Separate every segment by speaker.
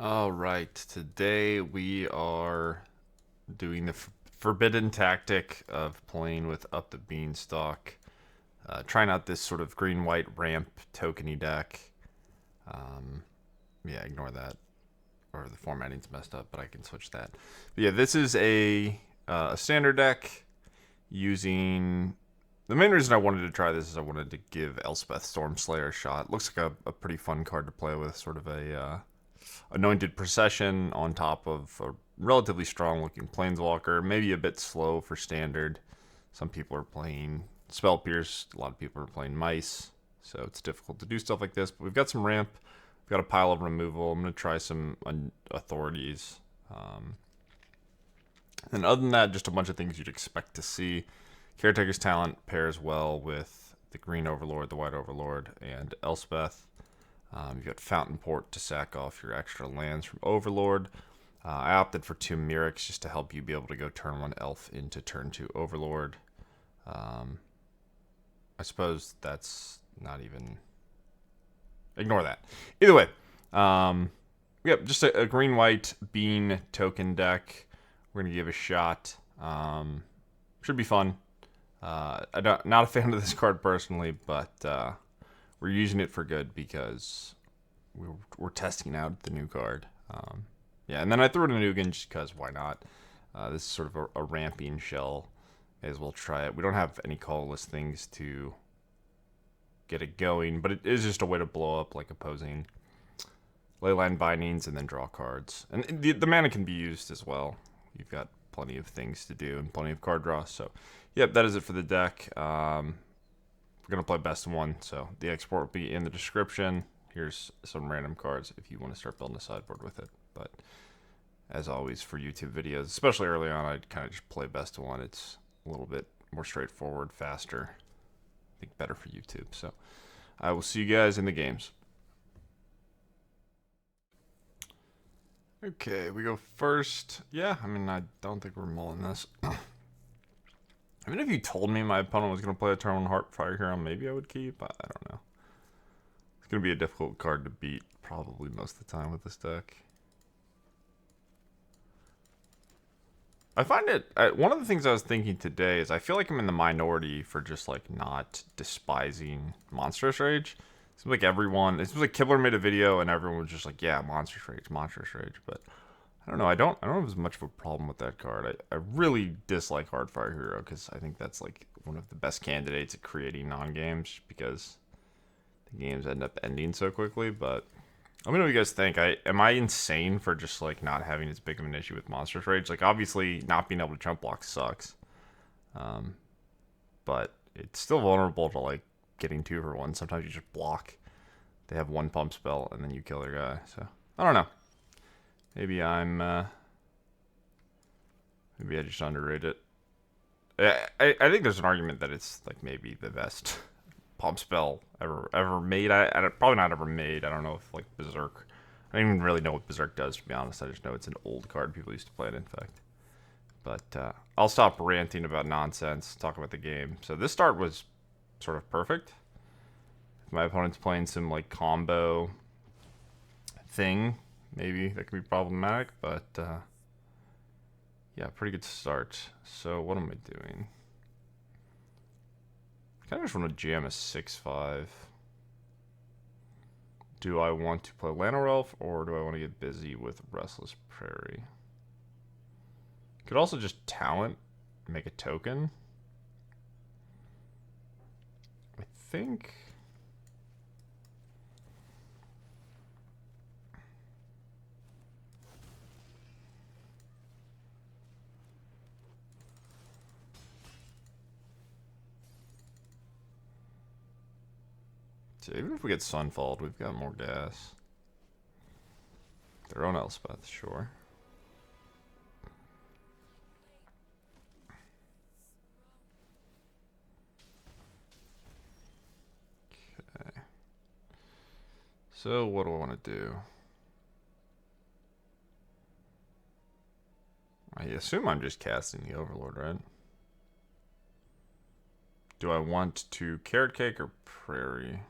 Speaker 1: All right, today we are doing the forbidden tactic of playing with Up the Beanstalk. Trying out this sort of green-white ramp tokeny deck. Yeah, ignore that. Or the formatting's messed up, but I can switch that. But yeah, this is a standard deck using... The main reason I wanted to try this is I wanted to give Elspeth Stormslayer a shot. Looks like a pretty fun card to play with, sort of a... Anointed Procession on top of a relatively strong looking Planeswalker. Maybe a bit slow for standard. Some people are playing Spell Pierce. A lot of people are playing Mice. So it's difficult to do stuff like this. But we've got some ramp. We've got a pile of removal. I'm going to try some authorities. And other than that, just a bunch of things you'd expect to see. Caretaker's Talent pairs well with the Green Overlord, the White Overlord, and Elspeth. You've got Fountainport to sack off your extra lands from Overlord. I opted for 2 Mirrex just to help you be able to go turn 1 Elf into turn 2 Overlord. I suppose that's not even... Ignore that. Either way, yep, just a green-white bean token deck. We're going to give a shot. Should be fun. I'm not a fan of this card personally, but... we're using it for good because we're testing out the new card. Yeah, and then I threw it in Ugin just because why not? This is sort of a ramping shell. May as well try it. We don't have any colorless things to get it going, but it is just a way to blow up like opposing Leyline Bindings and then draw cards. And the mana can be used as well. You've got plenty of things to do and plenty of card draw. So, yep, that is it for the deck. We're going to play best of 1, so the export will be in the description. Here's some random cards if you want to start building a sideboard with it. But as always for YouTube videos, especially early on, I'd kind of just play best of 1. It's a little bit more straightforward, faster. I think better for YouTube. So I will see you guys in the games. Okay, we go first. Yeah, I mean, I don't think we're mulling this. I mean, if you told me my opponent was going to play a turn 1 Heartfire Hero, maybe I would keep. I don't know. It's going to be a difficult card to beat probably most of the time with this deck. I find it... one of the things I was thinking today is I feel like I'm in the minority for just, like, not despising Monstrous Rage. It seems like everyone... It seems like Kibler made a video and everyone was just like, yeah, Monstrous Rage, Monstrous Rage. But... I don't know. I don't have as much of a problem with that card. I really dislike Heartfire Hero because I think that's like one of the best candidates at creating non-games because the games end up ending so quickly. But let me know what you guys think. Am I insane for just like not having as big of an issue with Monstrous Rage? Like obviously not being able to jump block sucks, but it's still vulnerable to like getting 2 for 1. Sometimes you just block. They have 1 pump spell and then you kill their guy. So I don't know. Maybe maybe I just underrate it. I think there's an argument that it's like maybe the best pump spell ever made. I probably not ever made. I don't know if like Berserk. I don't even really know what Berserk does, to be honest. I just know it's an old card. People used to play it, in fact. But I'll stop ranting about nonsense. Talk about the game. So this start was sort of perfect. If my opponent's playing some like combo thing, maybe that could be problematic, but yeah, pretty good start. So what am I doing? I kind of just want to jam a 6/5. Do I want to play Llanowar Elf or do I want to get busy with Restless Prairie? Could also just talent, make a token. I think... So even if we get Sunfalled, we've got more gas. Their own Elspeth, sure. Okay. So what do I want to do? I assume I'm just casting the Overlord, right? Do I want to Caretaker or Prairie?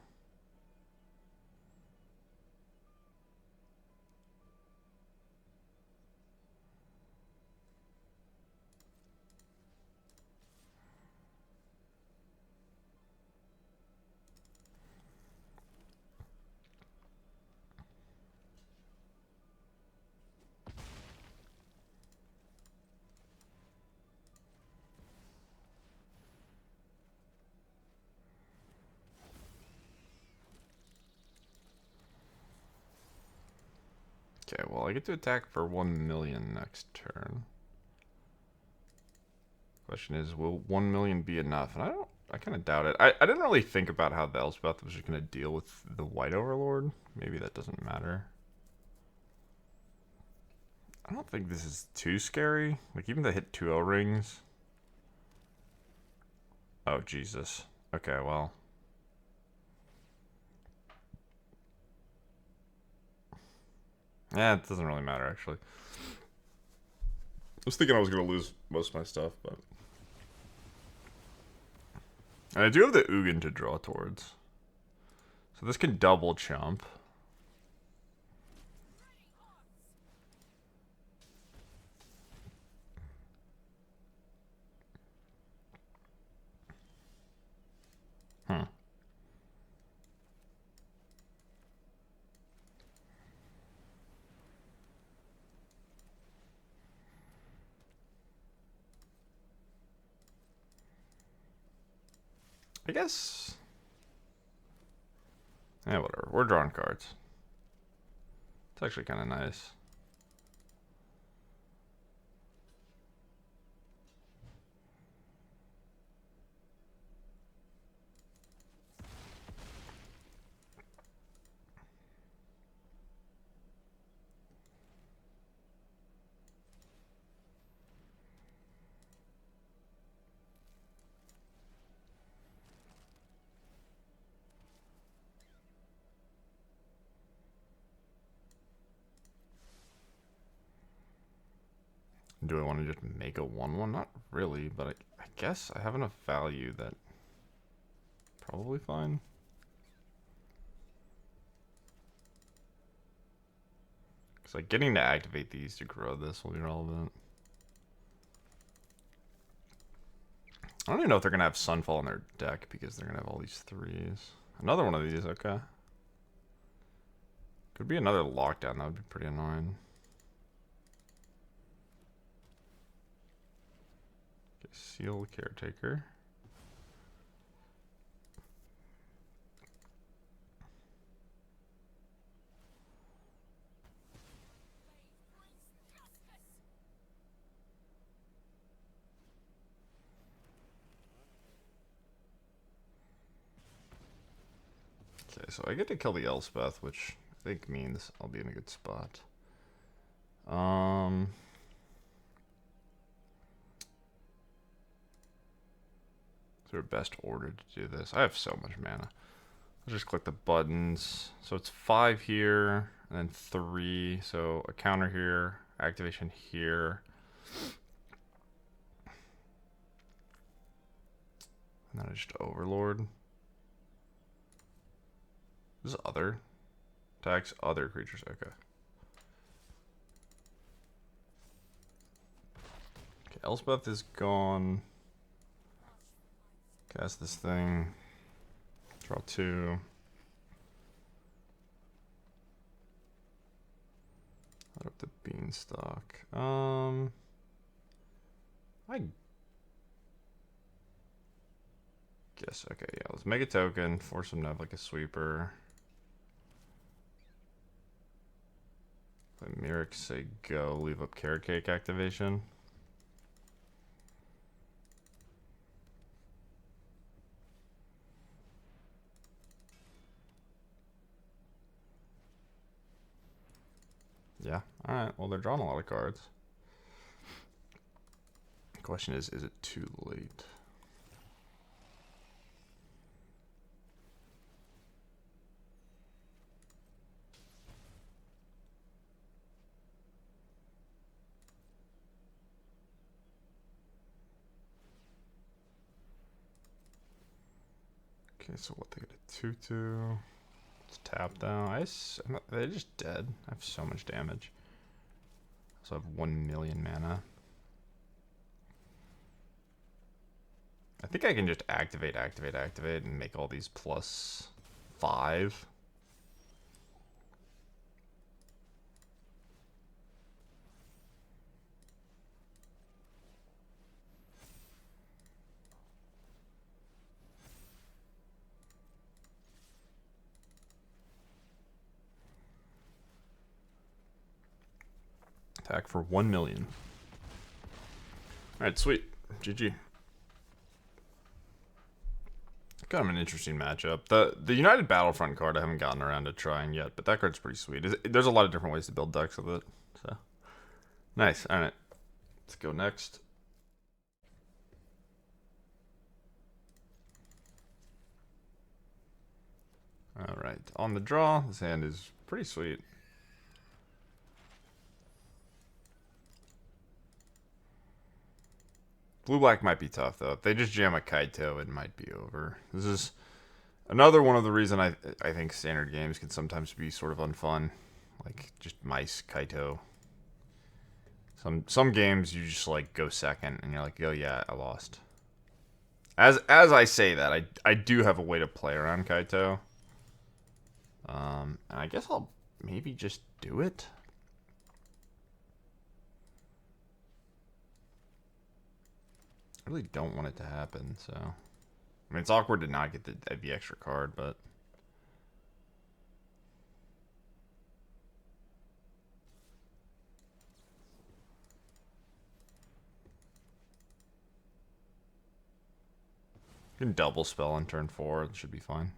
Speaker 1: Okay, well, I get to attack for 1 million next turn. Question is, will 1 million be enough? And I kind of doubt it. I didn't really think about how the Elspeth was just going to deal with the White Overlord. Maybe that doesn't matter. I don't think this is too scary. Like, even the hit 2-0 rings. Oh, Jesus. Okay, well. Yeah, it doesn't really matter, actually. I was thinking I was going to lose most of my stuff, but... And I do have the Ugin to draw towards. So this can double chump. I guess... Yeah, whatever. We're drawing cards. It's actually kind of nice. Do I want to just make a 1/1? Not really, but I guess I have enough value that probably fine. Because like getting to activate these to grow this will be relevant. I don't even know if they're going to have Sunfall in their deck because they're going to have all these 3s. Another one of these, okay. Could be another lockdown, that would be pretty annoying. Okay, seal Caretaker. Okay, so I get to kill the Elspeth, which I think means I'll be in a good spot. Is there a best order to do this? I have so much mana. I'll just click the buttons. So it's 5 here, and then 3. So a counter here, activation here. And then I just Overlord. This is other. Attacks other creatures. Okay. Okay, Elspeth is gone. Cast this thing. Draw 2. Up the Beanstalk. I guess, okay, yeah, let's make a token, force him to have like a sweeper. Let Mirrex say go, leave up Caretaker activation. Yeah, alright, well, they're drawing a lot of cards. The question is it too late? Okay, so what, they get a 2/2. Let's tap down. They're just dead. I have so much damage. I also have 1 million mana. I think I can just activate, and make all these +5. Attack for 1 million. Alright, sweet. GG. Kind of an interesting matchup. The United Battlefront card I haven't gotten around to trying yet, but that card's pretty sweet. There's a lot of different ways to build decks with it. So nice. Alright. Let's go next. Alright. On the draw, this hand is pretty sweet. Blue-black might be tough, though. If they just jam a Kaito, it might be over. This is another one of the reasons I think standard games can sometimes be sort of unfun. Like, just mice, Kaito. Some games you just, like, go second, and you're like, oh, yeah, I lost. As I say that, I do have a way to play around Kaito. And I guess I'll maybe just do it. I really don't want it to happen, so... I mean, it's awkward to not get the extra card, but... You can double spell on turn 4, it should be fine.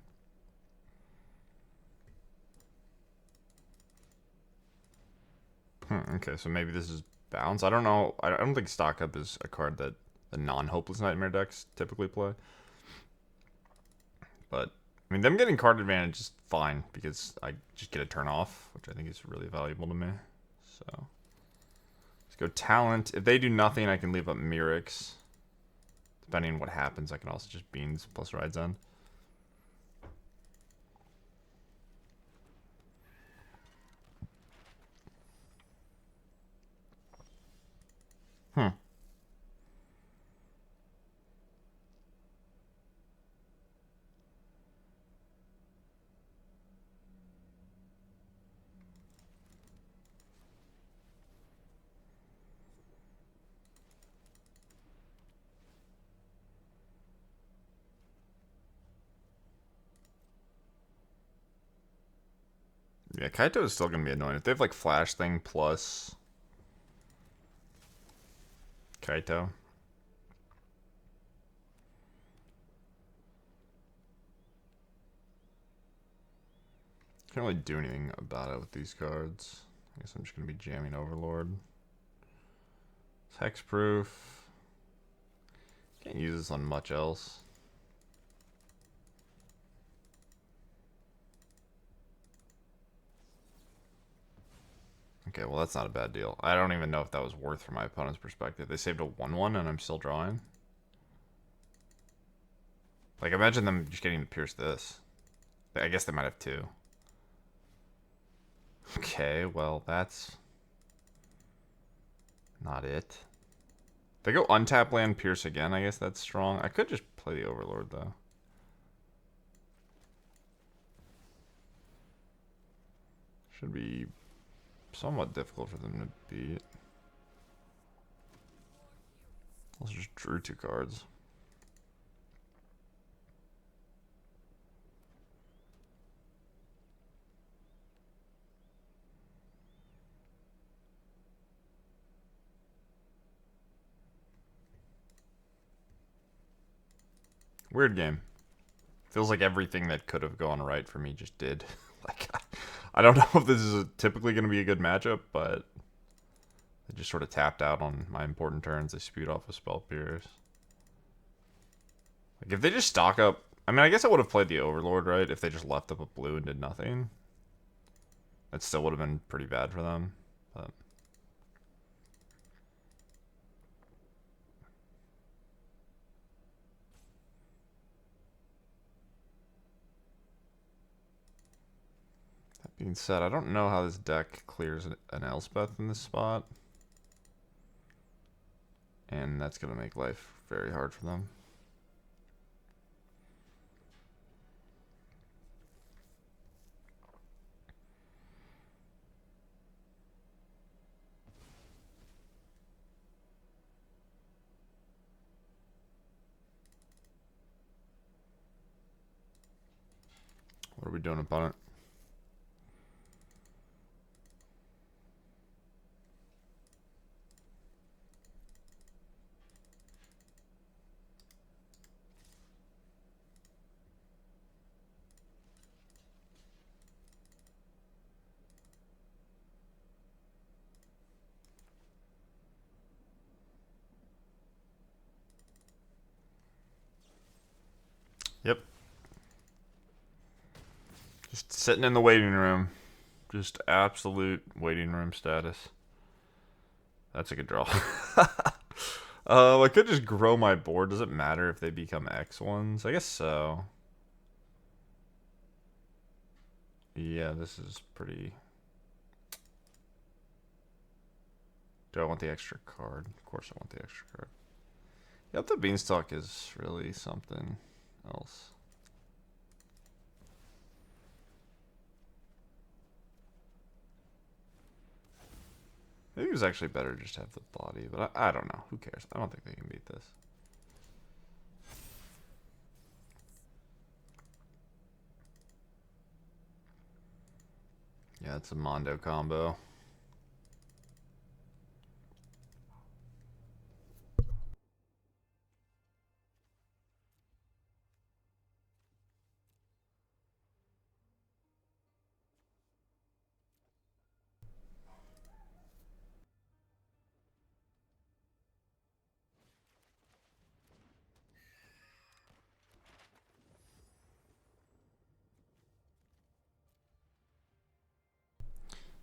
Speaker 1: Okay, so maybe this is bounce. I don't know. I don't think Stock Up is a card that the non-Hopeless Nightmare decks typically play. But, I mean, them getting card advantage is fine, because I just get a turn off, which I think is really valuable to me. So, let's go Talent. If they do nothing, I can leave up Mirrex. Depending on what happens, I can also just Beans plus Ride's End. Yeah, Kaito is still going to be annoying. If they have, like, Flash Thing plus Kaito. Can't really do anything about it with these cards. I guess I'm just going to be jamming Overlord. It's hexproof. Can't use this on much else. Okay, well, that's not a bad deal. I don't even know if that was worth from my opponent's perspective. They saved a 1/1 and I'm still drawing. Like, imagine them just getting to pierce this. I guess they might have 2. Okay, well, that's not it. They go untap land, pierce again. I guess that's strong. I could just play the Overlord, though. Should be somewhat difficult for them to beat. Also just drew 2 cards. Weird game. Feels like everything that could have gone right for me just did. Like, I don't know if this is typically going to be a good matchup, but I just sort of tapped out on my important turns. They spewed off a Spell Pierce. Like, if they just stock up... I mean, I guess I would have played the Overlord, right? If they just left up a blue and did nothing. That still would have been pretty bad for them. But... being said, I don't know how this deck clears an Elspeth in this spot. And that's going to make life very hard for them. What are we doing, opponent? Yep. Just sitting in the waiting room. Just absolute waiting room status. That's a good draw. I could just grow my board. Does it matter if they become X ones? I guess so. Yeah, this is pretty... Do I want the extra card? Of course I want the extra card. Up the Beanstalk is really something else. Maybe it was actually better just to have the body, but I don't know. Who cares? I don't think they can beat this. Yeah, it's a Mondo combo.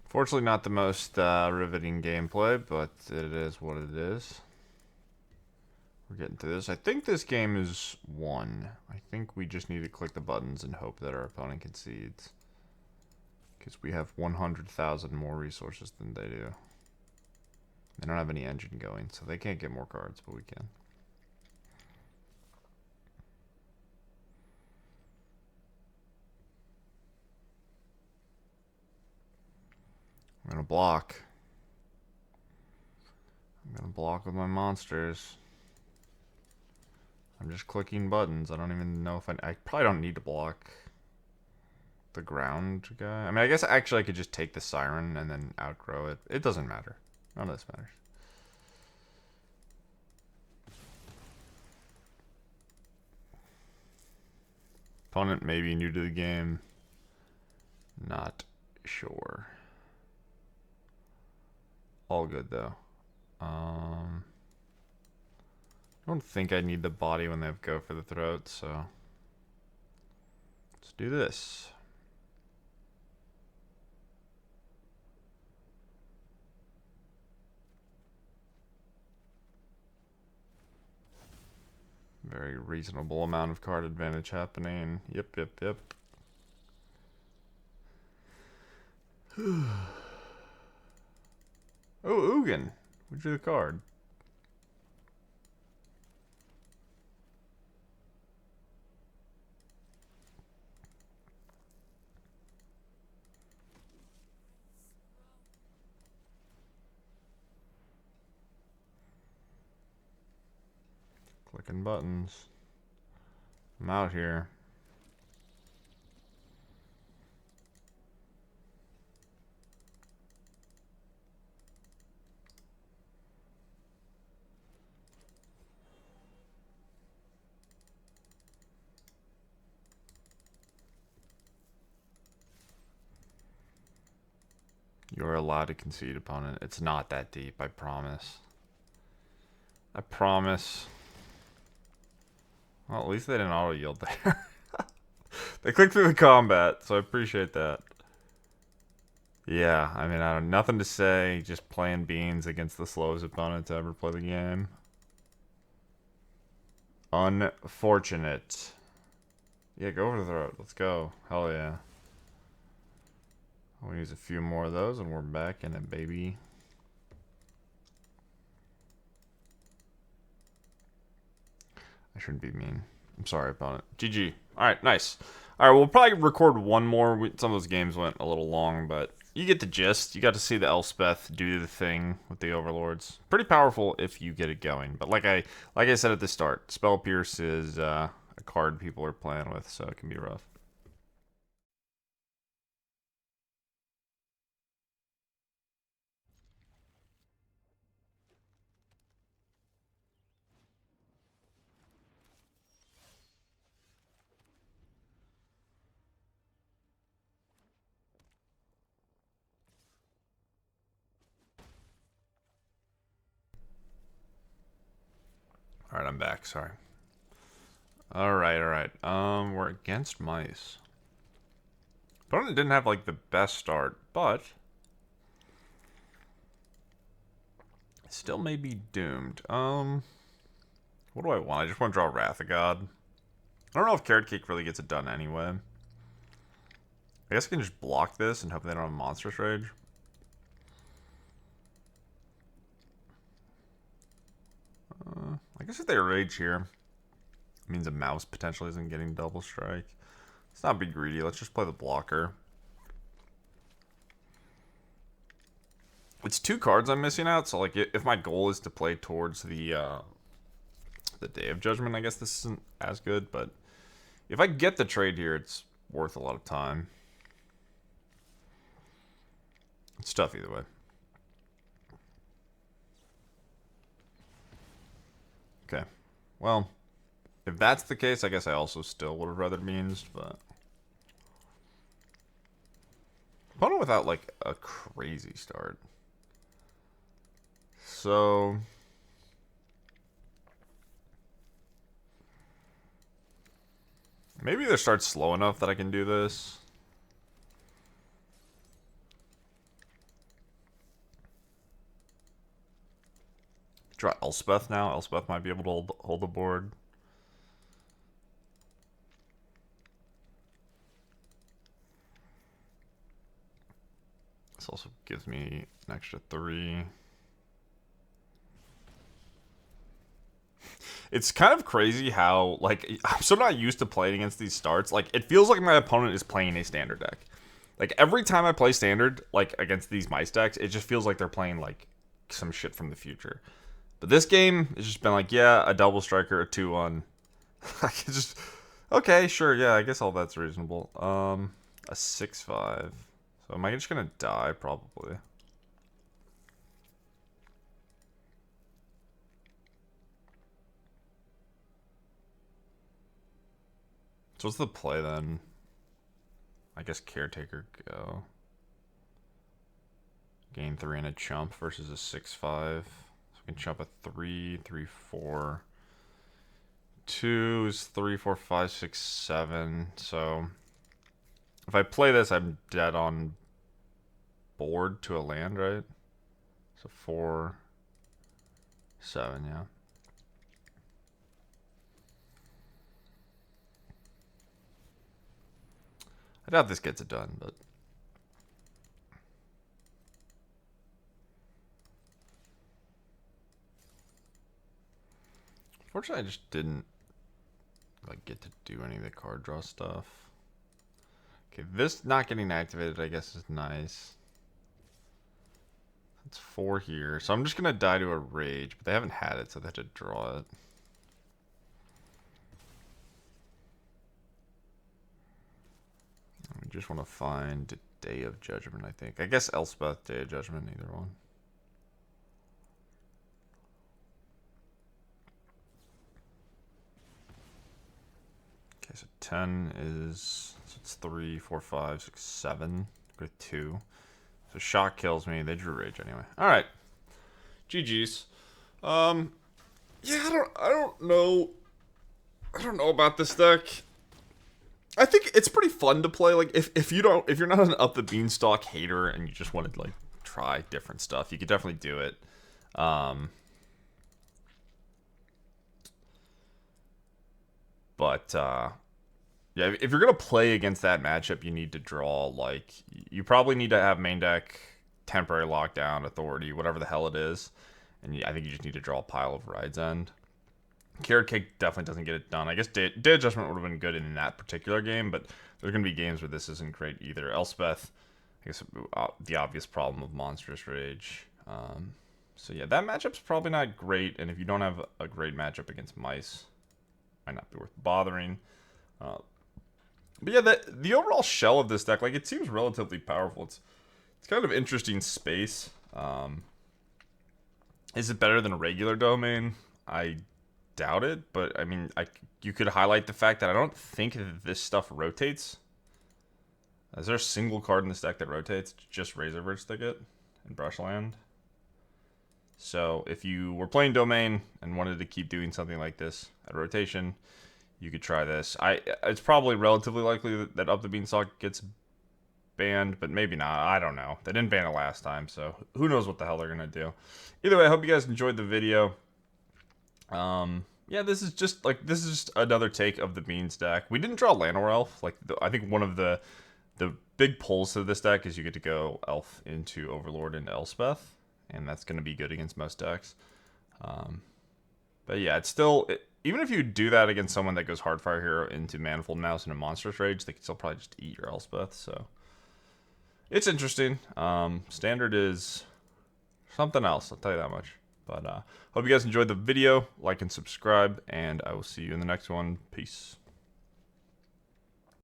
Speaker 1: Fortunately, not the most riveting gameplay, but it is what it is. We're getting through this. I think this game is won. I think we just need to click the buttons and hope that our opponent concedes. Because we have 100,000 more resources than they do. They don't have any engine going, so they can't get more cards, but we can. I'm going to block. I'm going to block with my monsters. I'm just clicking buttons. I don't even know if I probably don't need to block the ground guy. I mean, I guess actually I could just take the siren and then outgrow it. It doesn't matter. None of this matters. Opponent may be new to the game. Not sure. All good though. I don't think I need the body when they have go for the throat, so let's do this. Very reasonable amount of card advantage happening. Yep. Oh, Ugin. We drew the card. Clicking buttons. I'm out here. You're allowed to concede, opponent. It's not that deep, I promise. I promise. Well, at least they didn't auto-yield there. They clicked through the combat, so I appreciate that. Yeah, I mean, I have nothing to say. Just playing beans against the slowest opponent to ever play the game. Unfortunate. Yeah, go for the throat. Let's go. Hell yeah. We'll use a few more of those and we're back in it, baby. I shouldn't be mean. I'm sorry, opponent. GG. Alright, nice. Alright, we'll probably record one more. Some of those games went a little long, but you get the gist. You got to see the Elspeth do the thing with the Overlords. Pretty powerful if you get it going. But like I said at the start, Spell Pierce is a card people are playing with, so it can be rough. Alright, I'm back. Sorry. Alright. We're against mice. Opponent didn't have, like, the best start, but still may be doomed. What do I want? I just want to draw Wrath of God. I don't know if Caretaker really gets it done anyway. I guess I can just block this and hope they don't have Monstrous Rage. I guess if they rage here, it means a mouse potentially isn't getting double strike. Let's not be greedy. Let's just play the blocker. It's 2 cards I'm missing out, so like if my goal is to play towards the Day of Judgment, I guess this isn't as good, but if I get the trade here, it's worth a lot of time. It's tough either way. Okay. Well, if that's the case, I guess I also still would have rather Beans, but opponent without like a crazy start. So maybe their start's slow enough that I can do this. Draw Elspeth now. Elspeth might be able to hold the board. This also gives me an extra 3. It's kind of crazy how, like, I'm so not used to playing against these starts. Like, it feels like my opponent is playing a standard deck. Like, every time I play standard, like, against these mice decks, it just feels like they're playing, like, some shit from the future. But this game, it's just been like, yeah, a double striker, a 2-1. Like, it's just, okay, sure, yeah, I guess all that's reasonable. A 6-5. So am I just gonna die? Probably. So what's the play then? I guess Caretaker go. Gain 3 and a chump versus a 6-5. So we can chump a 3, 3, 4. 2 is 3, 4, 5, 6, 7. So if I play this, I'm dead on board to a land, right? So 4, 7, yeah. I doubt this gets it done, but unfortunately I just didn't like get to do any of the card draw stuff. Okay, this not getting activated I guess is nice. That's 4 here. So I'm just gonna die to a rage, but they haven't had it, so they have to draw it. We just want to find Day of Judgment, I think. I guess Elspeth, Day of Judgment, either one. Okay, so 10 is, so it's 3, 4, 5, 6, 7. Go to 2. So shock kills me. They drew rage anyway. All right, GG's. Yeah, I don't know. I don't know about this deck. I think it's pretty fun to play. Like if you're not an Up the Beanstalk hater and you just want to like try different stuff, you could definitely do it. But yeah, if you're gonna play against that matchup, you need to draw like you probably need to have main deck temporary lockdown, authority, whatever the hell it is, and I think you just need to draw a pile of Ride's End. Caretaker definitely doesn't get it done. I guess Day Adjustment would have been good in that particular game, but there's going to be games where this isn't great either. Elspeth, I guess the obvious problem of Monstrous Rage. So yeah, that matchup's probably not great, and if you don't have a great matchup against mice, might not be worth bothering. But yeah, the overall shell of this deck, like it seems relatively powerful. It's kind of interesting space. Is it better than a regular domain? I doubt it, but I mean, you could highlight the fact that I don't think that this stuff rotates. Is there a single card in this deck that rotates? It's just Razorverge Thicket and Brushland. So if you were playing Domain and wanted to keep doing something like this at rotation, you could try this. It's probably relatively likely that Up the Beanstalk gets banned, but maybe not. I don't know. They didn't ban it last time, so who knows what the hell they're gonna do. Either way, I hope you guys enjoyed the video. Yeah, this is just another take of the Beans deck. We didn't draw Llanowar Elf. Like I think one of the big pulls to this deck is you get to go Elf into Overlord into Elspeth, and that's gonna be good against most decks. But yeah, it's still even if you do that against someone that goes Hardfire Hero into Manifold Mouse and a Monstrous Rage, they can still probably just eat your Elspeth. So it's interesting. Standard is something else, I'll tell you that much. But hope you guys enjoyed the video. Like and subscribe, and I will see you in the next one. Peace.